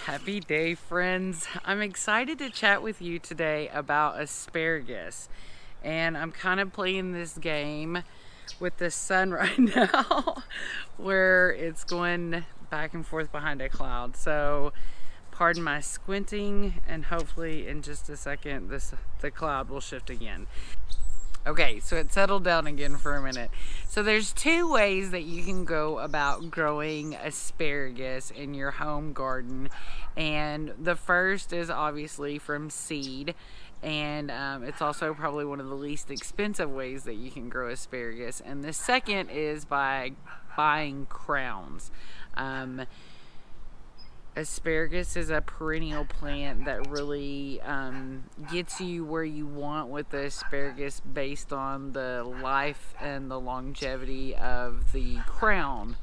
Happy day, friends. I'm excited to chat with you today about asparagus. And I'm kind of playing this game with the sun right now where it's going back and forth behind a cloud. So, pardon my squinting, and hopefully in just a second the cloud will shift again. Okay, so it settled down again for a minute. So there's two ways that you can go about growing asparagus in your home garden. And the first is obviously from seed. And it's also probably one of the least expensive ways that you can grow asparagus. And the second is by buying crowns. Asparagus is a perennial plant that really gets you where you want with the asparagus based on the life and the longevity of the crown.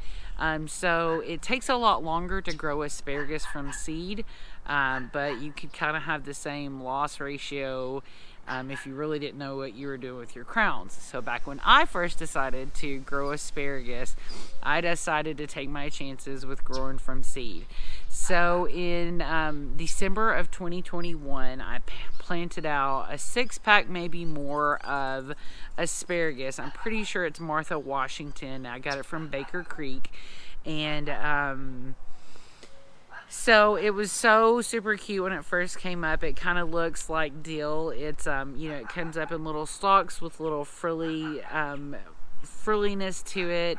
So it takes a lot longer to grow asparagus from seed, but you could kind of have the same loss ratio if you really didn't know what you were doing with your crowns. So back when I first decided to grow asparagus, I decided to take my chances with growing from seed. So in December of 2021, I planted out a 6-pack, maybe more, of asparagus. I'm pretty sure it's Martha Washington. I got it from Baker Creek. And so it was so super cute when it first came up. It kind of looks like dill. It's it comes up in little stalks with little frilliness to it,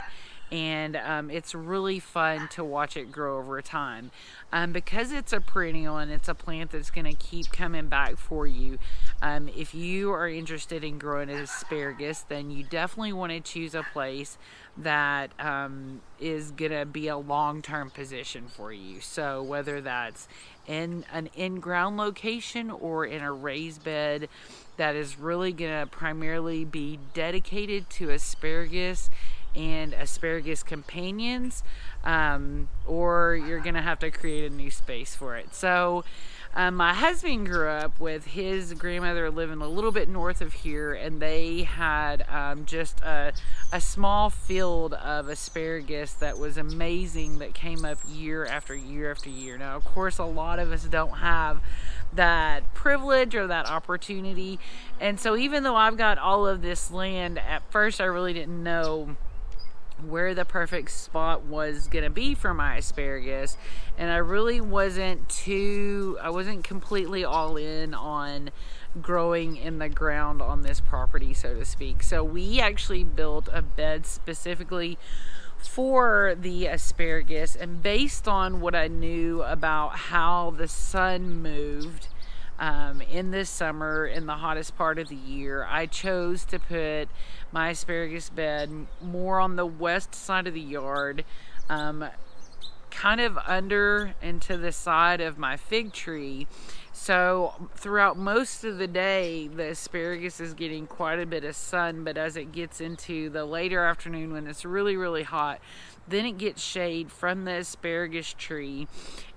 and it's really fun to watch it grow over time. Because it's a perennial and it's a plant that's going to keep coming back for you. If you are interested in growing asparagus, then you definitely want to choose a place that is going to be a long-term position for you. So whether that's in an in-ground location or in a raised bed that is really going to primarily be dedicated to asparagus and asparagus companions, or you're gonna have to create a new space for it. So my husband grew up with his grandmother living a little bit north of here, and they had just a small field of asparagus that was amazing, that came up year after year after year. Now, of course, a lot of us don't have that privilege or that opportunity, and so even though I've got all of this land, at first I really didn't know where the perfect spot was going to be for my asparagus, and I really wasn't completely all in on growing in the ground on this property, so to speak. So we actually built a bed specifically for the asparagus, and based on what I knew about how the sun moved in this summer, in the hottest part of the year, I chose to put my asparagus bed more on the west side of the yard, kind of under and to the side of my fig tree. So throughout most of the day, the asparagus is getting quite a bit of sun, but as it gets into the later afternoon when it's really, really hot, then it gets shade from the asparagus tree,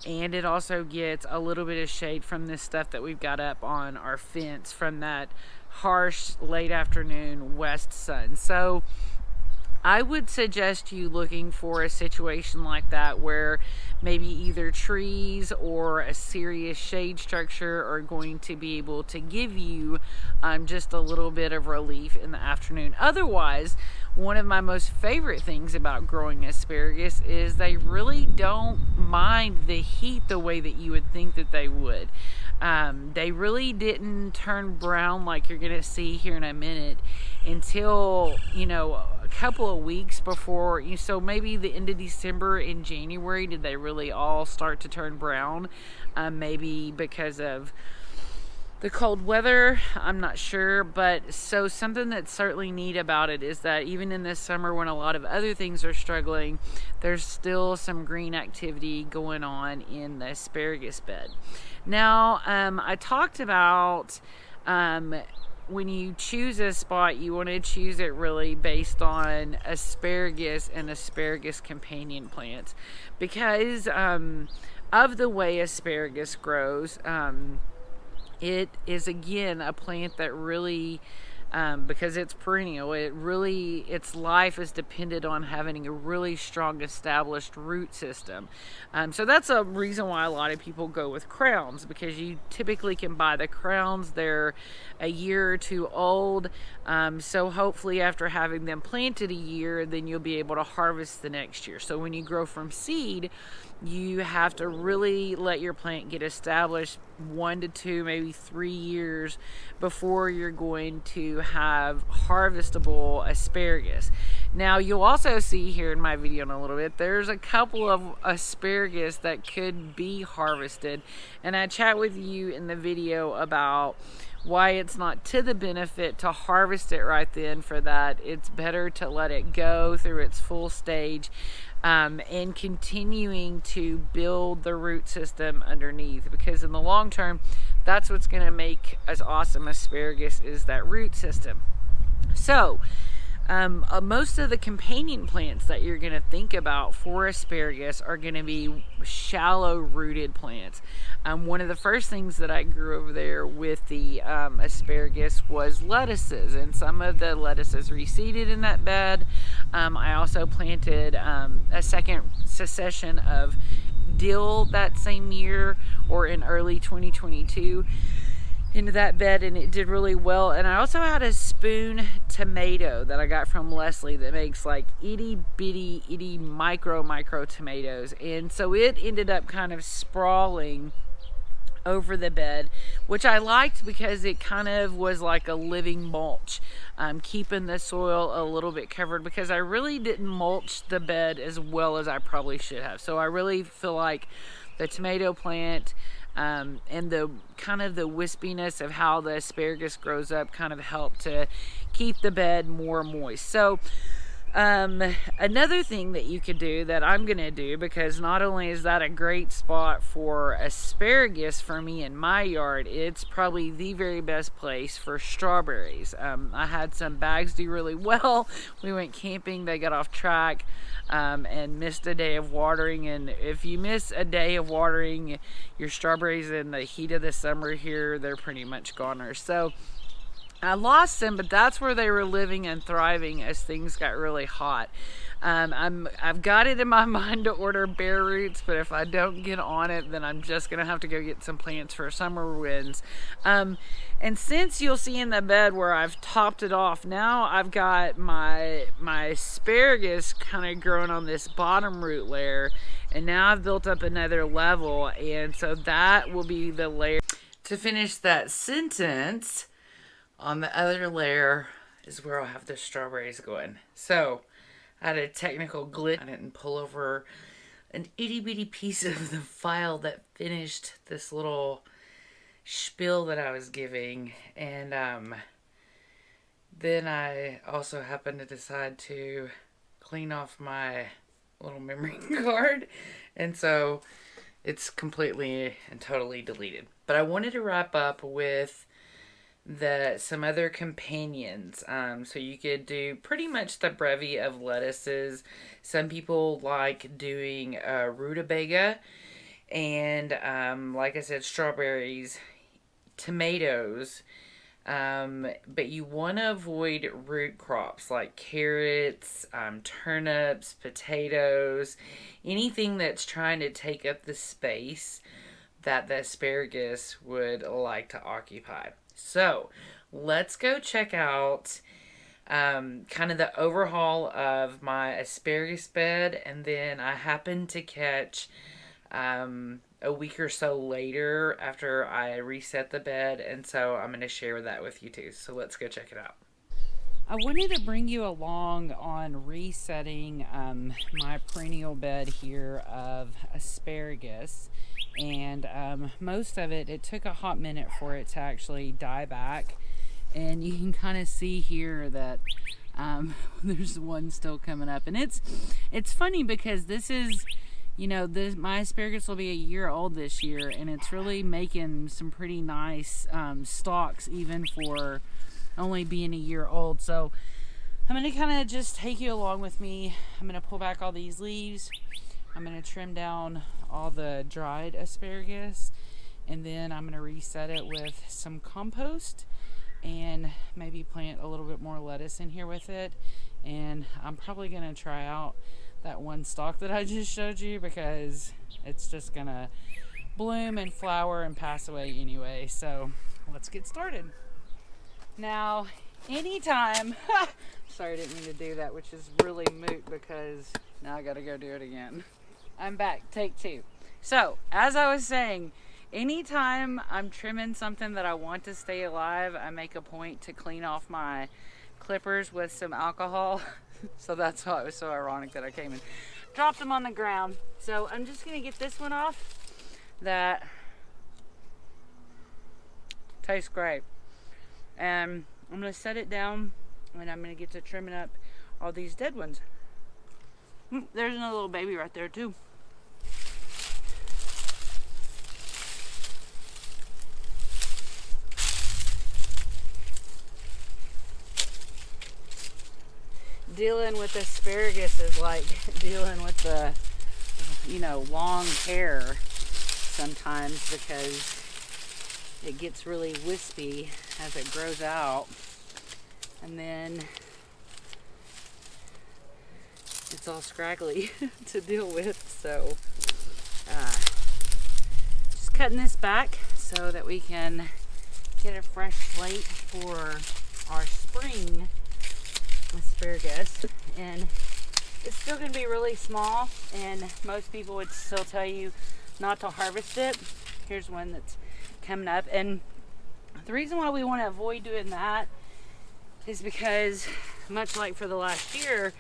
and it also gets a little bit of shade from this stuff that we've got up on our fence from that harsh late afternoon west sun. So I would suggest you looking for a situation like that where maybe either trees or a serious shade structure are going to be able to give you just a little bit of relief in the afternoon. Otherwise, one of my most favorite things about growing asparagus is they really don't mind the heat the way that you would think that they would. They really didn't turn brown like you're going to see here in a minute until, a couple of weeks before, so maybe the end of December and January did they really all start to turn brown. Maybe because of the cold weather, I'm not sure. But so something that's certainly neat about it is that even in this summer when a lot of other things are struggling, there's still some green activity going on in the asparagus bed. Now, I talked about when you choose a spot, you want to choose it really based on asparagus and asparagus companion plants, because of the way asparagus grows. It is, again, a plant that really because it's perennial. Its life is dependent on having a really strong established root system. So that's a reason why a lot of people go with crowns, because you typically can buy the crowns. They're a year or two old. So hopefully after having them planted a year, then you'll be able to harvest the next year. So when you grow from seed, you have to really let your plant get established 1 to 2, maybe 3 years before you're going to have harvestable asparagus. Now you'll also see here in my video in a little bit, there's a couple of asparagus that could be harvested, and I chat with you in the video about why it's not to the benefit to harvest it right then. For that, it's better to let it go through its full stage, and continuing to build the root system underneath, because in the long term, that's what's going to make us awesome asparagus, is that root system. So most of the companion plants that you're going to think about for asparagus are going to be shallow rooted plants. One of the first things that I grew over there with the asparagus was lettuces, and some of the lettuces reseeded in that bed. I also planted a second succession of dill that same year, or in early 2022, into that bed, and it did really well. And I also had a spoon tomato that I got from Leslie that makes like itty bitty micro tomatoes, and so it ended up kind of sprawling over the bed, which I liked because it kind of was like a living mulch, keeping the soil a little bit covered, because I really didn't mulch the bed as well as I probably should have. So I really feel like the tomato plant, and the kind of the wispiness of how the asparagus grows up kind of helped to keep the bed more moist. So another thing that you could do, that I'm going to do, because not only is that a great spot for asparagus for me in my yard, it's probably the very best place for strawberries. I had some bags do really well. We went camping, they got off track, and missed a day of watering. And if you miss a day of watering your strawberries in the heat of the summer here, they're pretty much goners. So I lost them, but that's where they were living and thriving as things got really hot. I've got it in my mind to order bare roots, but if I don't get on it, then I'm just gonna have to go get some plants for summer winds. And since you'll see in the bed where I've topped it off, now I've got my asparagus kind of growing on this bottom root layer, and now I've built up another level, and so that will be the layer. To finish that sentence, on the other layer is where I'll have the strawberries going. So I had a technical glitch. I didn't pull over an itty bitty piece of the file that finished this little spiel that I was giving. And then I also happened to decide to clean off my little memory card. And so it's completely and totally deleted. But I wanted to wrap up with some other companions. So you could do pretty much the brevy of lettuces. Some people like doing rutabaga, and like I said, strawberries, tomatoes, but you want to avoid root crops like carrots, turnips, potatoes, anything that's trying to take up the space that the asparagus would like to occupy. So let's go check out kind of the overhaul of my asparagus bed, and then I happened to catch a week or so later after I reset the bed, and so I'm going to share that with you too. So let's go check it out. I wanted to bring you along on resetting my perennial bed here of asparagus. And most of it took a hot minute for it to actually die back. And you can kind of see here that there's one still coming up. And it's funny because this is, my asparagus will be a year old this year. And it's really making some pretty nice stalks even for only being a year old. So I'm going to kind of just take you along with me. I'm going to pull back all these leaves. I'm going to trim down all the dried asparagus, and then I'm going to reset it with some compost, and maybe plant a little bit more lettuce in here with it. And I'm probably going to try out that one stalk that I just showed you, because it's just going to bloom and flower and pass away anyway. So let's get started. Now, anytime, sorry, I didn't mean to do that, which is really moot because now I got to go do it again. I'm back, take 2. So, as I was saying, anytime I'm trimming something that I want to stay alive, I make a point to clean off my clippers with some alcohol. So that's why it was so ironic that I came and dropped them on the ground. So I'm just going to get this one off. That tastes great. And I'm going to set it down, and I'm going to get to trimming up all these dead ones. There's another little baby right there too. Dealing with asparagus is like dealing with the, long hair sometimes, because it gets really wispy as it grows out, and then it's all scraggly to deal with. So just cutting this back so that we can get a fresh slate for our spring asparagus. And it's still going to be really small, and most people would still tell you not to harvest it. Here's one that's coming up, and the reason why we want to avoid doing that is because, much like for the last year,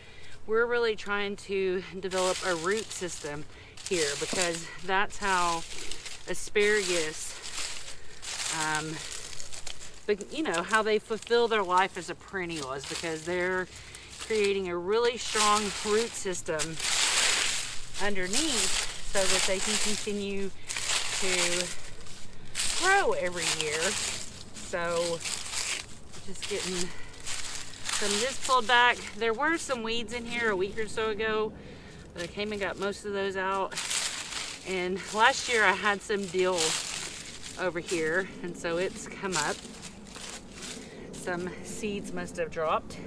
we're really trying to develop a root system here, because that's how asparagus, how they fulfill their life as a perennial, is because they're creating a really strong root system underneath so that they can continue to grow every year. So just getting some of this pulled back. There were some weeds in here a week or so ago, but I came and got most of those out. And last year I had some dill over here, and so it's come up. Some seeds must have dropped.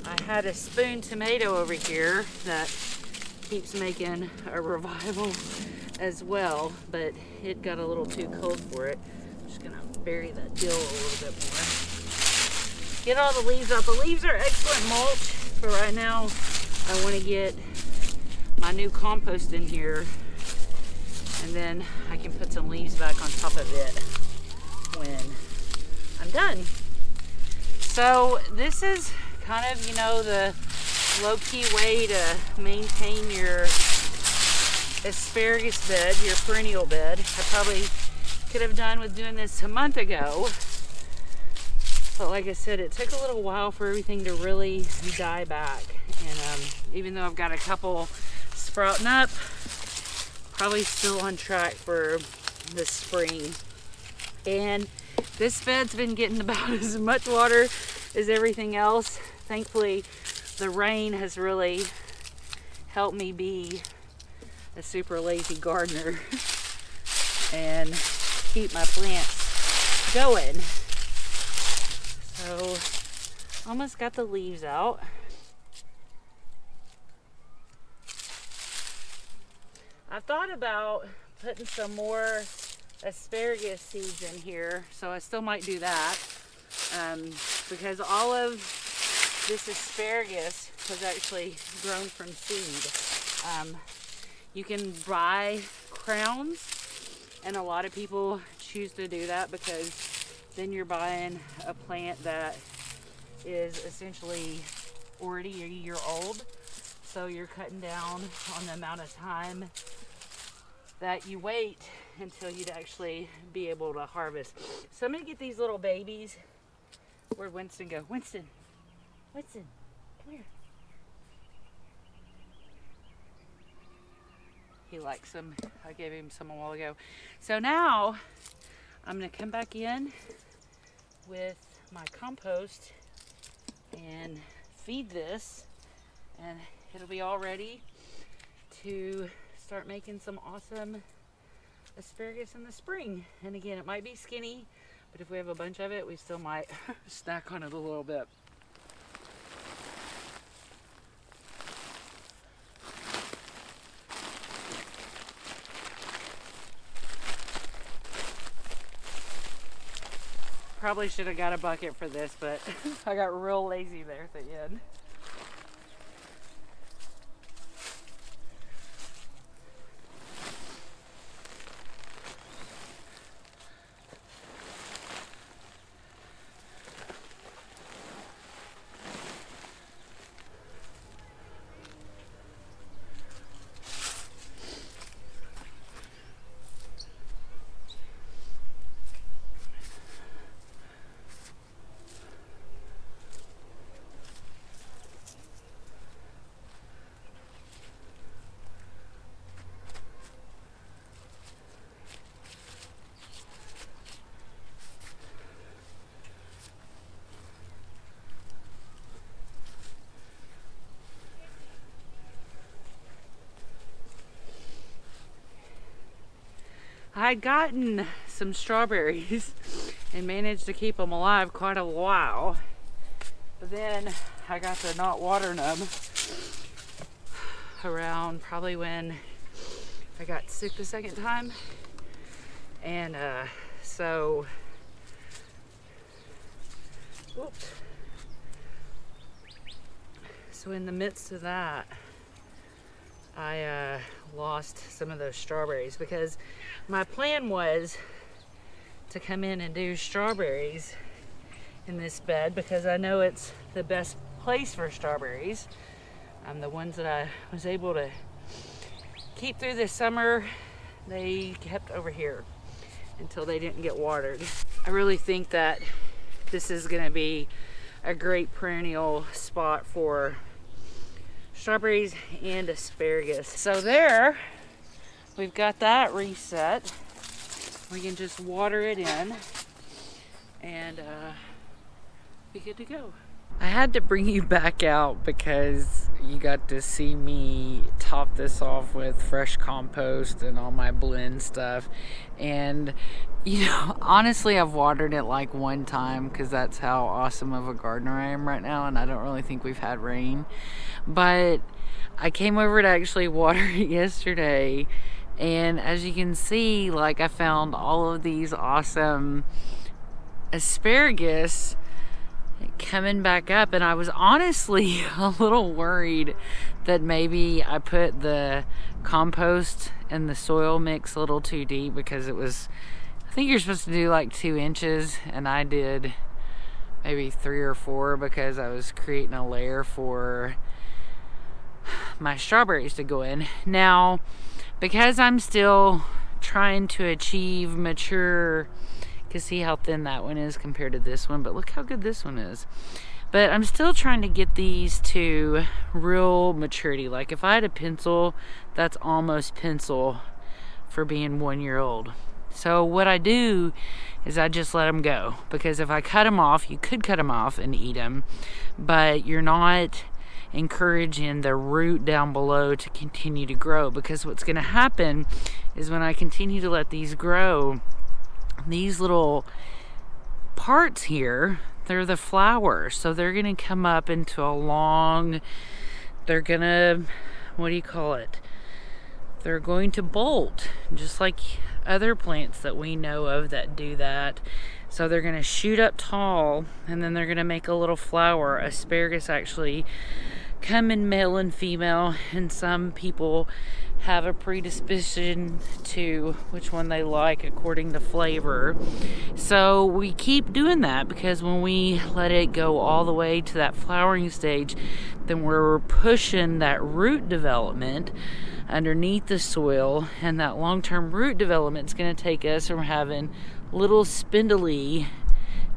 I had a spoon tomato over here that keeps making a revival as well, but it got a little too cold for it. I'm just gonna bury that dill a little bit more. Get all the leaves out. The leaves are excellent mulch, but right now I want to get my new compost in here, and then I can put some leaves back on top of it when I'm done. So this is kind of, the low-key way to maintain your asparagus bed, your perennial bed. I probably could have done with doing this a month ago, but like I said, it took a little while for everything to really die back. And even though I've got a couple sprouting up, probably still on track for the spring. And this bed's been getting about as much water as everything else. Thankfully, the rain has really helped me be a super lazy gardener and keep my plants going. So, almost got the leaves out. I thought about putting some more asparagus seeds in here, so I still might do that, because all of this asparagus was actually grown from seed. You can buy crowns, and a lot of people choose to do that because then you're buying a plant that is essentially already a year old, so you're cutting down on the amount of time that you wait until you'd actually be able to harvest. So I'm gonna get these little babies. Where'd Winston go? Winston, come here. He likes them. I gave him some a while ago. So now I'm gonna come back in with my compost and feed this, and it'll be all ready to start making some awesome asparagus in the spring. And again, it might be skinny, But if we have a bunch of it, we still might snack on it a little bit. Probably should have got a bucket for this, but I got real lazy there at the end. I had gotten some strawberries and managed to keep them alive quite a while, but then I got to not watering them around probably when I got sick the second time, and so in the midst of that, I lost some of those strawberries, because my plan was to come in and do strawberries in this bed because I know it's the best place for strawberries. The ones that I was able to keep through this summer, they kept over here until they didn't get watered. I really think that this is going to be a great perennial spot for strawberries and asparagus. So there, we've got that reset. We can just water it in and be good to go. I had to bring you back out because you got to see me top this off with fresh compost and all my blend stuff. And you know, honestly, I've watered it like one time because that's how awesome of a gardener I am right now, and I don't really think we've had rain. But I came over to actually water it yesterday, and as you can see, like, I found all of these awesome asparagus coming back up, and I was honestly a little worried that maybe I put the compost and the soil mix a little too deep, because it was, I think you're supposed to do like 2 inches, and I did maybe 3 or 4 because I was creating a layer for my strawberries to go in. Now, because I'm still trying to achieve mature, you can see how thin that one is compared to this one, but look how good this one is. But I'm still trying to get these to real maturity. Like if I had a pencil, that's almost pencil for being 1 year old. So what I do is I just let them go, because if I cut them off, you could cut them off and eat them, but you're not encouraging the root down below to continue to grow. Because what's going to happen is when I continue to let these grow, these little parts here, they're the flowers, so they're going to come up into a long, they're going to, what do you call it? They're going to bolt, just like other plants that we know of that do that. So they're going to shoot up tall, and then they're going to make a little flower. Asparagus actually come in male and female, and some people have a predisposition to which one they like according to flavor. So we keep doing that, because when we let it go all the way to that flowering stage, then we're pushing that root development underneath the soil, and that long-term root development is going to take us from having little spindly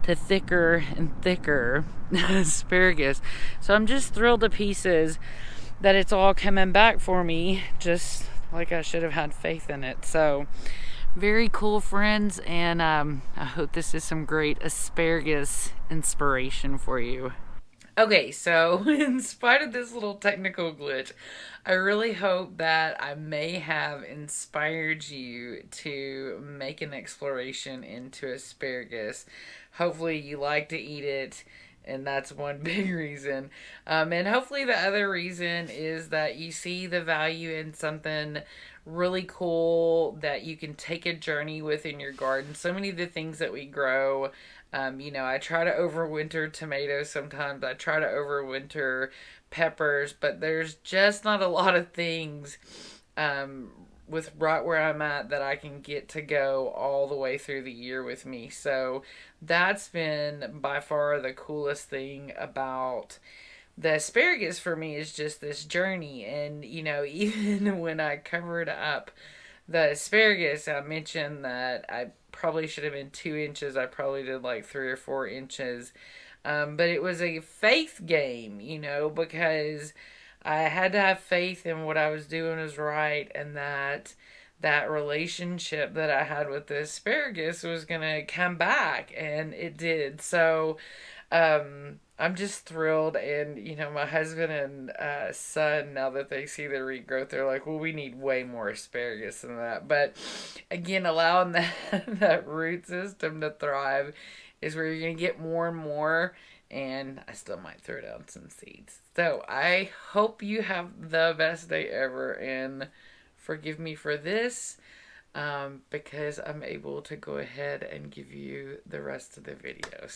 to thicker and thicker asparagus. So I'm just thrilled to pieces that it's all coming back for me, just like I should have had faith in it. So very cool, friends, and I hope this is some great asparagus inspiration for you. Okay, so in spite of this little technical glitch, I really hope that I may have inspired you to make an exploration into asparagus. Hopefully, you like to eat it, and that's one big reason. And hopefully, the other reason is that you see the value in something really cool that you can take a journey with in your garden. So many of the things that we grow, I try to overwinter tomatoes sometimes. I try to overwinter peppers, but there's just not a lot of things with right where I'm at that I can get to go all the way through the year with me. So that's been by far the coolest thing about the asparagus for me is just this journey. And, even when I covered up the asparagus, I mentioned that I probably should have been 2 inches. I probably did like 3 or 4 inches. But it was a faith game, because I had to have faith in what I was doing was right, and that relationship that I had with the asparagus was going to come back, and it did. So I'm just thrilled. And, my husband and son, now that they see the regrowth, they're like, well, we need way more asparagus than that. But again, allowing that root system to thrive is where you're going to get more and more. And I still might throw down some seeds. So I hope you have the best day ever. And forgive me for this, because I'm able to go ahead and give you the rest of the videos.